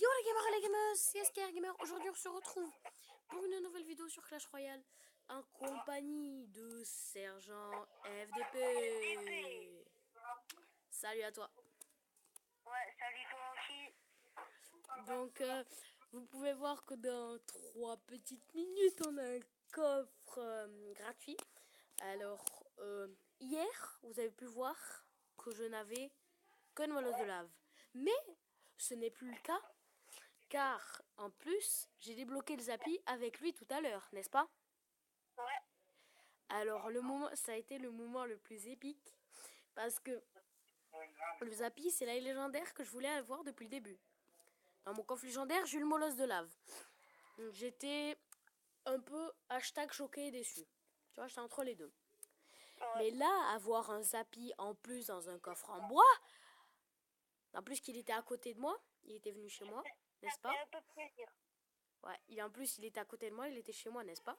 Yo les gamers et les gameuses, c'est SKR Gamer. Aujourd'hui on se retrouve pour une nouvelle vidéo sur Clash Royale en compagnie de Sergent FDP. Salut à toi. Ouais, salut toi aussi. Donc vous pouvez voir que dans 3 petites minutes on a un coffre gratuit. Alors hier vous avez pu voir que je n'avais qu'une molosse de lave. Mais ce n'est plus le cas. Car, en plus, j'ai débloqué le Zappy avec lui tout à l'heure, n'est-ce pas? Ouais. Alors, ça a été le moment le plus épique. Parce que le Zappy, c'est la légendaire que je voulais avoir depuis le début. Dans mon coffre légendaire, j'ai eu le molosse de lave. Donc, j'étais un peu hashtag choqué et déçu. Tu vois, j'étais entre les deux. Ouais. Mais là, avoir un Zappy en plus dans un coffre en bois, en plus qu'il était à côté de moi, il était venu chez moi, n'est-ce Ça pas? fait un peu plaisir. Ouais, en plus, il était à côté de moi, il était chez moi, n'est-ce pas?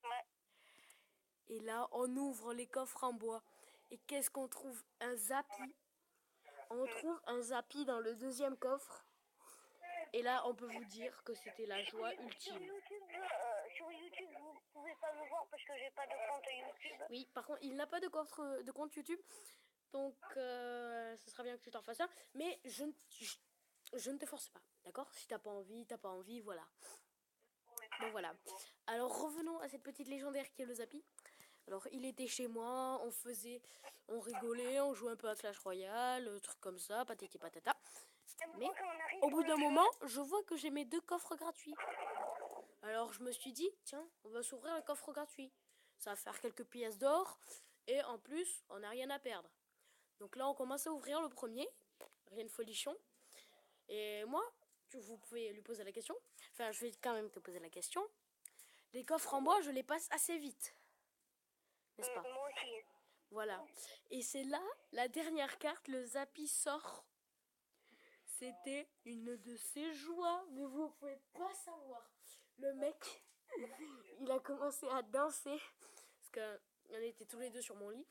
Ouais. Et là, on ouvre les coffres en bois. Et qu'est-ce qu'on trouve? Un Zappy. On trouve un Zappy dans le deuxième coffre. Et là, on peut vous dire que c'était la joie ultime. Sur YouTube, vous pouvez pas me voir parce que j'ai pas de compte YouTube. Oui, par contre, il n'a pas de compte YouTube. Donc, ce sera bien que tu t'en fasses un. Mais je ne te force pas. D'accord? Si t'as pas envie, voilà. Donc voilà. Alors revenons à cette petite légendaire qui est le Zappy. Alors il était chez moi, on rigolait, on jouait un peu à Clash Royale, trucs comme ça, patati patata. Mais au bout d'un moment, je vois que j'ai mes 2 coffres gratuits. Alors je me suis dit, tiens, on va s'ouvrir un coffre gratuit. Ça va faire quelques pièces d'or et en plus, on n'a rien à perdre. Donc là, on commence à ouvrir le premier, rien de folichon. Et moi, vous pouvez lui poser la question. Enfin, je vais quand même te poser la question. Les coffres en bois, je les passe assez vite. N'est-ce pas? Moi aussi. Voilà. Et c'est là, la dernière carte, le Zappy sort. C'était une de ses joies, mais vous ne pouvez pas savoir. Le mec, il a commencé à danser. Parce qu'on était tous les deux sur mon lit.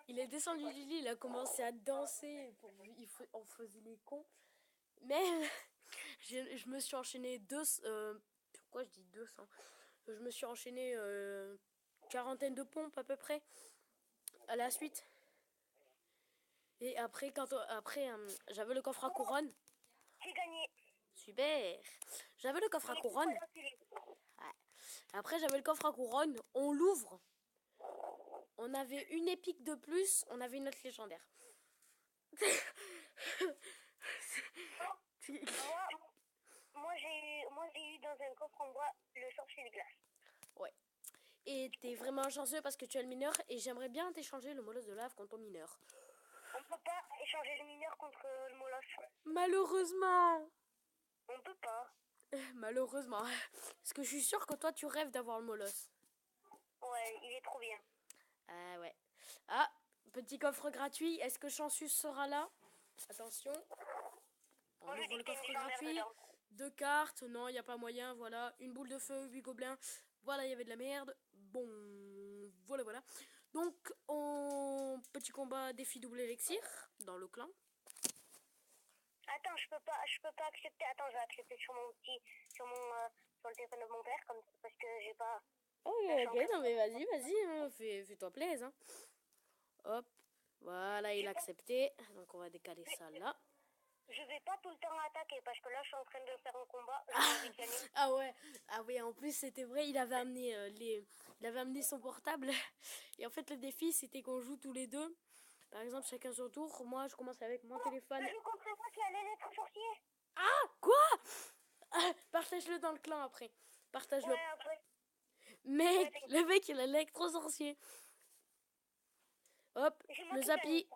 Il est descendu du lit, il a commencé à danser. On faisait les cons. Mais je me suis enchaîné pourquoi je dis 200? Je me suis enchaîné quarantaine de pompes à peu près à la suite. Et après, j'avais le coffre à couronne. J'ai gagné. Super. J'avais le coffre à couronne. Ouais. Après, j'avais le coffre à couronne. On l'ouvre. On avait une épique de plus. On avait une autre légendaire. Moi j'ai eu dans un coffre en bois le sorcier de glace. Ouais. Et t'es vraiment chanceux parce que tu as le mineur. Et j'aimerais bien t'échanger le molosse de lave contre ton mineur. On peut pas échanger le mineur contre le molosse. Malheureusement. On peut pas. Malheureusement. Parce que je suis sûre que toi, tu rêves d'avoir le molosse. Ouais, il est trop bien. Ah ouais. Ah, petit coffre gratuit. Est-ce que Chansus sera là? Attention. On ouvre le coffre gratuit. 2 cartes. Non, il n'y a pas moyen. Voilà. Une boule de feu, 8 gobelins. Voilà, il y avait de la merde. Bon, voilà. Donc, petit combat défi double élixir dans le clan. Attends, je peux pas accepter. Attends, je vais accepter sur sur le téléphone de mon père, parce que j'ai pas. Ok, non mais vas-y, hein, fais-toi plaisir. Hein. Hop, voilà, il a accepté. Donc on va décaler ça là. Je vais pas tout le temps attaquer parce que là je suis en train de faire un combat. Ah ouais, en plus c'était vrai, il avait amené son portable. Et en fait le défi c'était qu'on joue tous les deux. Par exemple chacun son tour. Moi je commence avec mon téléphone. Je comprends pas qu'il allait être sorcier. Ah quoi? Partage-le dans le clan après. Partage-le. Ouais, après. Mec, le mec il a l'électro-sorcier. Hop, le Zappy.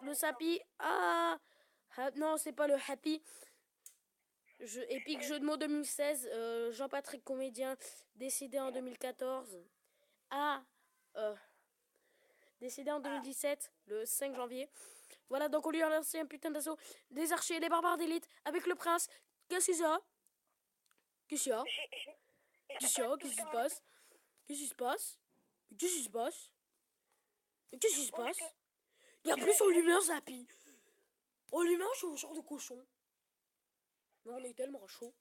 Ah non, c'est pas le Happy. Épique jeu de mots 2016. Jean-Patrick comédien, décédé en 2014. Décédé en 2017, le 5 janvier. Voilà, donc on lui a lancé un putain d'assaut. Des archers, les barbares d'élite, avec le prince. Qu'est-ce qu'il y a? Qu'est-ce qu'il y a? Qu'est-ce qu'il y a? Qu'est-ce qui se passe? Qu'est-ce qui se passe? Qu'est-ce qui se passe? Qu'est-ce qui se passe? Il y a plus son humeur, Zappy. Oh, l'humain, je suis un genre de cochon. Mais on est tellement chaud.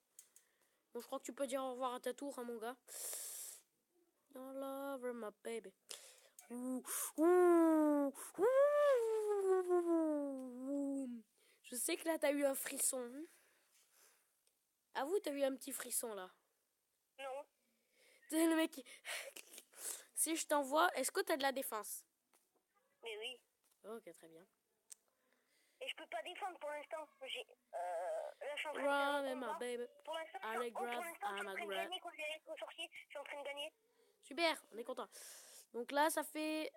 Bon, je crois que tu peux dire au revoir à ta tour, hein, mon gars. All over my baby. Ouh, ouh, ouh. Je sais que là, t'as eu un frisson. Avoue, t'as eu un petit frisson, là. Non. T'es le mec qui... Si je t'envoie, est-ce que t'as de la défense? Mais oui. Ok, très bien. Et je peux pas défendre pour l'instant. J'ai... Là, je suis en train de Run faire and un my combat. baby. Pour l'instant, je Allez, suis en grave, train I'm a de grave. gagner contre les électro-sorciers. Je suis en train de gagner. Super, on est content. Donc là, ça fait...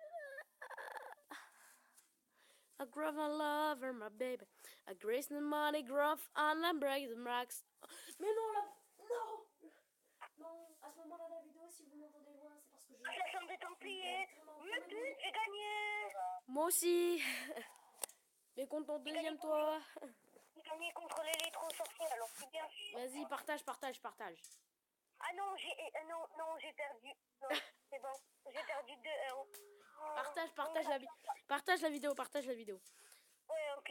A grove and lover, my baby. A grace and money grove and a break the marks. Mais non, là... Non. Non, à ce moment-là de la vidéo, si vous m'entendez loin, c'est parce que je... La chambre des Templiers. Me tue, j'ai gagné. Moi aussi. Mais contre ton deuxième, toi. J'ai gagné contre l'électro-sorcier, alors c'est bien. Vas-y, partage. Ah non, j'ai perdu. Non, c'est bon. J'ai perdu 2-1. Partage la vidéo. Ouais, ok.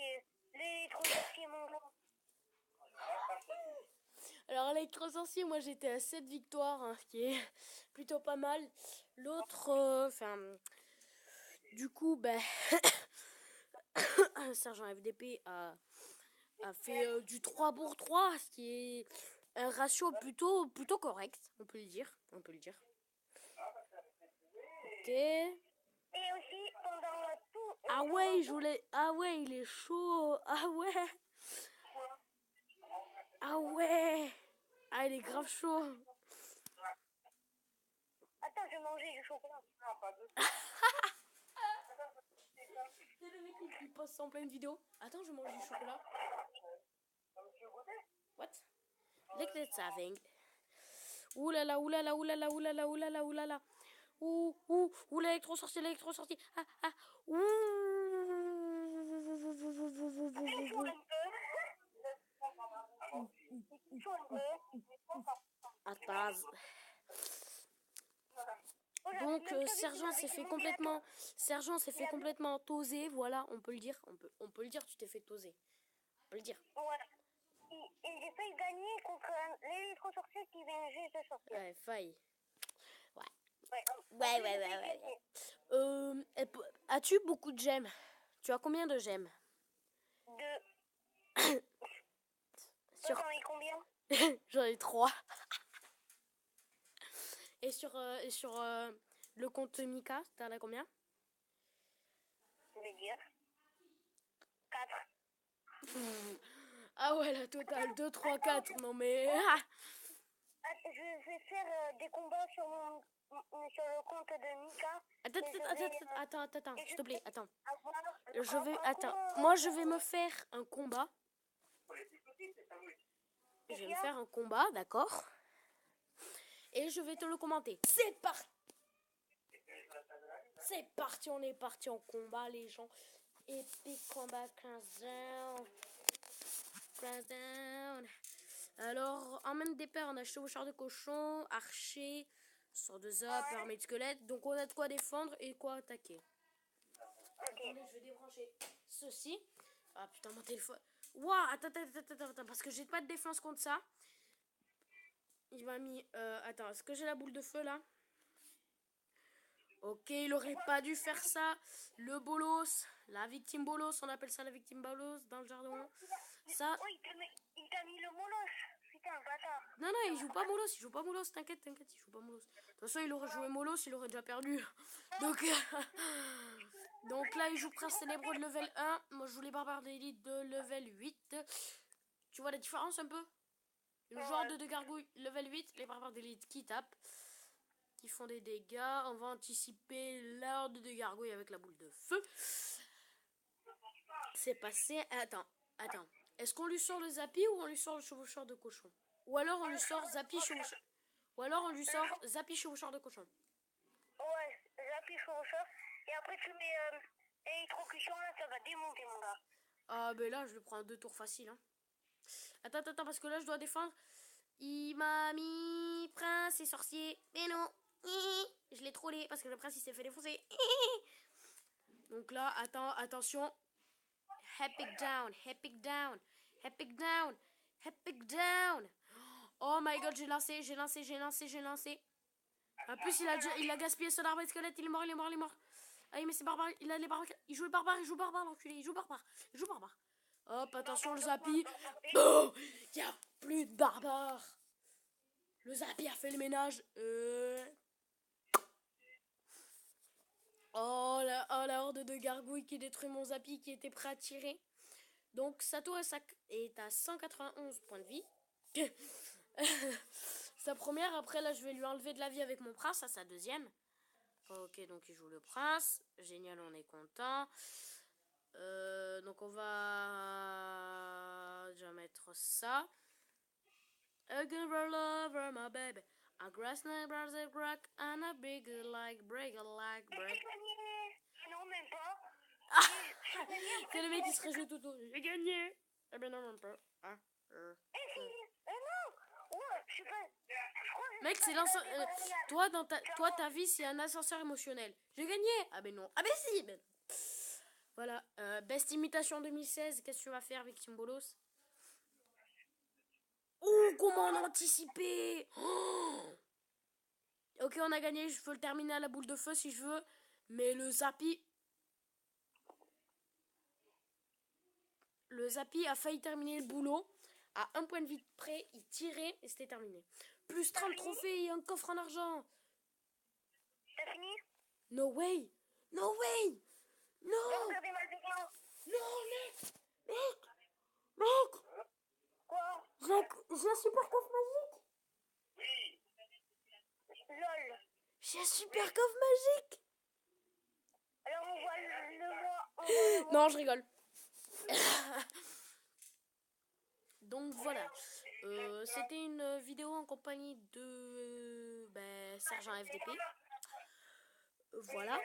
L'électro-sorcier, mon gars. Alors, l'électro-sorcier, moi j'étais à 7 victoires, hein, ce qui est plutôt pas mal. L'autre, du coup, ben, Sergent FDP a fait du 3 pour 3, ce qui est un ratio plutôt correct, on peut le dire. Ok. Et aussi, pendant tout... Ah ouais, il est chaud. Ah ouais. Ah, il est grave chaud. Attends, je vais manger du chocolat. C'est le mec qui poste en pleine vidéo. Attends, je mange du chocolat. What? Look at that thing. Ouh là là. Ouh, l'électro-sorcier. Ah. Ouh. Il faut un peu. Attends. Donc Sergent s'est fait complètement toser, voilà, on peut le dire, tu t'es fait toser. On peut le dire. Ouais. Et j'ai failli gagner contre l'électro-sorcier qui vient juste de sortir. Ouais, faille. Ouais. As-tu beaucoup de gemmes? Tu as combien de gemmes? 2. Sur... T'en as combien? J'en ai 3. Et sur le compte Mika, t'en as combien? Je vais dire 4. Ah ouais, la totale, 2, 3, 4, non mais... Je vais faire des combats sur le compte de Mika. Attends, s'il te plaît, attends. Attends, moi je vais me faire un combat. D'accord? Et je vais te le commenter. C'est parti, on est parti en combat, les gens. Epic combat 15 down. Alors, emmène des pères, on a chevaucheur de cochon, archer, sort de zap, armée de squelette. Donc on a de quoi défendre et quoi attaquer. Attendez, je vais débrancher ceci. Ah putain, mon téléphone. Waouh, attends, parce que j'ai pas de défense contre ça. Il m'a mis... attends, est-ce que j'ai la boule de feu là? Ok, il aurait pas dû faire ça. Le bolos, la victime bolos, on appelle ça la victime bolos dans le jardin. Ça... Oh, il t'a mis le molos. Putain, bâtard. Non, il joue pas molos, t'inquiète, il joue pas molos. De toute façon, il aurait joué molos, il aurait déjà perdu. Donc, donc là, il joue prince ténébreux de level 1. Moi, je joue les barbares d'élite de level 8. Tu vois la différence un peu? Le joueur de gargouilles level 8, les barbares d'élite qui tapent, qui font des dégâts. On va anticiper l'ordre de gargouilles avec la boule de feu. C'est passé. Attends. Est-ce qu'on lui sort le zappy ou on lui sort le chevaucheur de cochon? Ou alors on lui sort zappy chevaucheur. De cochon. Ouais, zappy chevaucheur. Et après tu mets électrocution, là ça va démonter mon gars. Ah ben là je le prends 2 tours facile. Hein. Attends, parce que là je dois défendre. Il m'a mis prince et sorcier. Mais non. Je l'ai trollé parce que le prince il s'est fait défoncer. Donc là, attention. Epic down. my god, j'ai lancé. En plus, il a gaspillé son arbre squelette, il est mort. Ah, mais c'est barbare, il a les barbares. Il joue barbare, l'enculé, il joue barbare. Hop, attention, le Zappy. Bon, il y a plus de barbares. Le Zappy a fait le ménage. Oh, la horde de gargouilles qui détruit mon Zappy qui était prêt à tirer. Donc, Sato est à 191 points de vie. Sa première, après là, je vais lui enlever de la vie avec mon prince, à sa deuxième. Ok, donc il joue le prince. Génial, on est content. Donc on va déjà mettre ça. A good lover, my baby. A grass neighbor's a crack and a big like break. Non, même pas. C'est le mec qui se réjouit tout. J'ai gagné. Eh ben non, même pas. Non. Ouais, je sais pas. Mec, c'est l'ascenseur. Toi, ta vie, c'est un ascenseur émotionnel. J'ai gagné. Ah ben non. Ah ben si. Ben. Voilà. Best imitation 2016. Qu'est-ce que tu vas faire, Victime Bolos? Oh, comment on a anticipé. Oh. Ok, on a gagné. Je peux le terminer à la boule de feu si je veux. Mais le Zappy a failli terminer le boulot. À un point de vie près, il tirait et c'était terminé. Plus 30 trophées et un coffre en argent. T'as fini? No way. No! Non, Mec! quoi? J'ai un super coffre magique. LOL. J'ai un super coffre magique. Alors on voit le moi. Non, je rigole. Donc voilà. C'était une vidéo en compagnie de Sergent FDP. Voilà.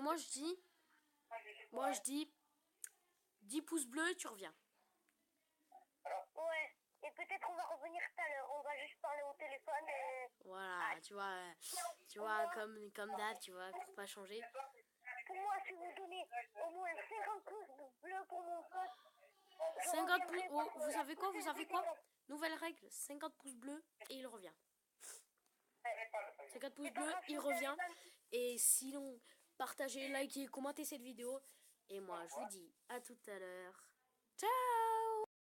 Moi je dis 10 pouces bleus, tu reviens. Ouais. Et peut-être on va revenir tout à l'heure. On va juste parler au téléphone et... Voilà, tu vois comme d'hab, tu vois, pour pas changer. Pour moi, si vous donnez au moins 50 pouces bleus pour mon pote... 50 pouces... Oh, vous savez quoi? Nouvelle règle, 50 pouces bleus et il revient. 50 pouces bleus, il revient. Et sinon, partagez, likez, commentez cette vidéo. Et moi, je vous dis à tout à l'heure. Ciao!